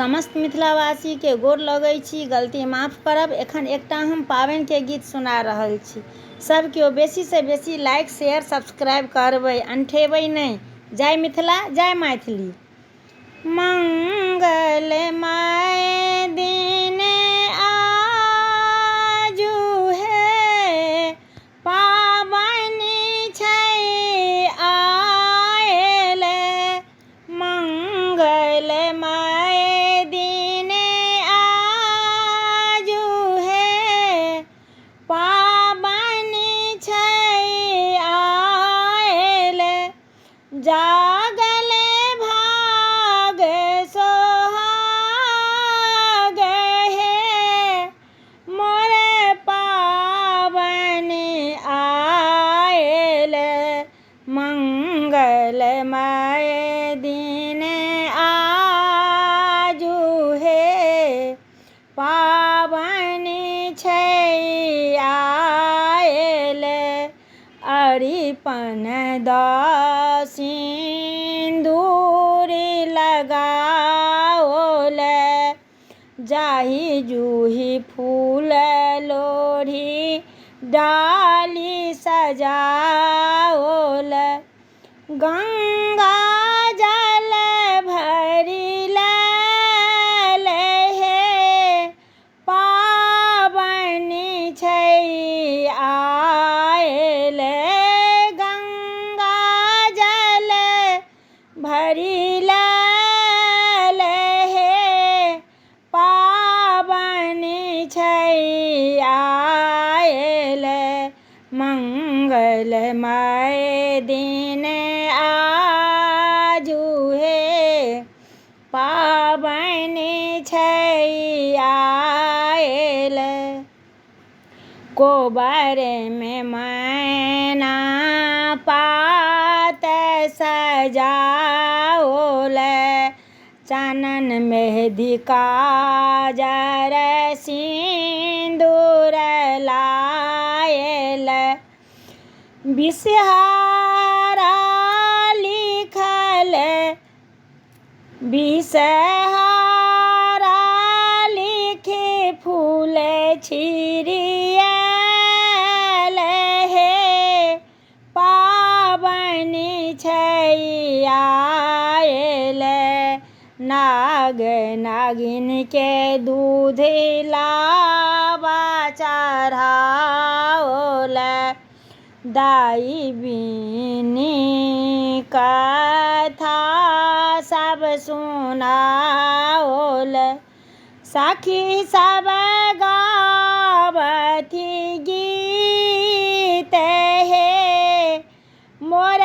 समस्त मिथिलावासी के गोर लगै छी। गलती माफ करब। एखन एकटा हम पाबनि के गीत सुना रहल छी। सब केओ बेसी से बेसी लाइक शेयर सब्सक्राइब करबै, अंठेबै नहि। जय मिथिला, जय मैथिली। मंगलमय दिन आजु हे, पाबनि छै आयल। मंगलमय दिन आजु हे, पाबनि छै आयल। जागल भाग सोहाग हे, मोर पाबनि आयल। मंगलमय दिन आजु हे, पाबनि छै आयल। अरिपन दऽ सिन्दूर लगाओल, जाहि जूही फूल लोढ़ी डाली सजाओल। गंगा जल भरि लेल हे, पाबनि छै आयल। गंगा जल भरि लेल हे, पाबनि छै आयल। मंगलमय दिन आजु हे, पाबनि छै आयल। कोबर में मैना पात सजाओल, चानन मेहंदी काजर सिन्दूर लायल। बिषहारा लिखल, बिषहारा लिखि फूल छिड़ियल हे, पाबनि छै आयल। नाग नागिन के दूध लाबा चढ़ाओल, दाई बीनी कथा सब सुनाओल। सखी सब गावथि गीत हे, मोर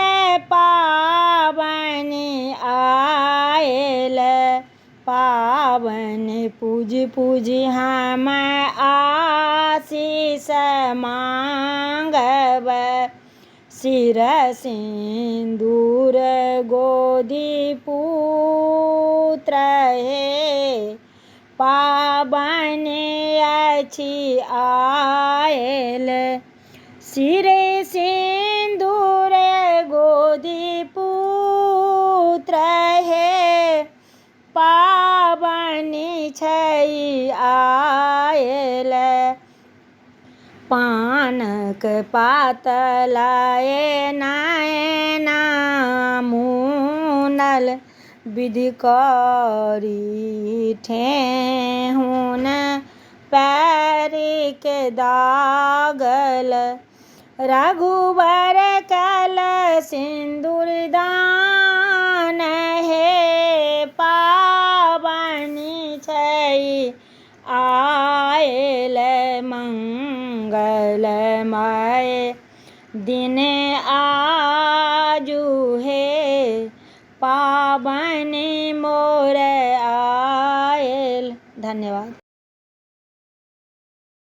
पाबनि आयल। पाबनि पूजी हम आशीष मांगब, सिर सिन्दूर गोदी पुत्र हे, पाबनि अछि आयल। सिर सिन्दूर गोदी पुत्र हे, पाबनि छै आयल। पानक पात लए नयना मुनल, विधि करी ठेहुन पैरिक दागल। रघुबर कल सिन्दूर दान हे, पाबनि छै आयल। मंगलमय दिन आजु हे, पाबनि मोर आयल। धन्यवाद।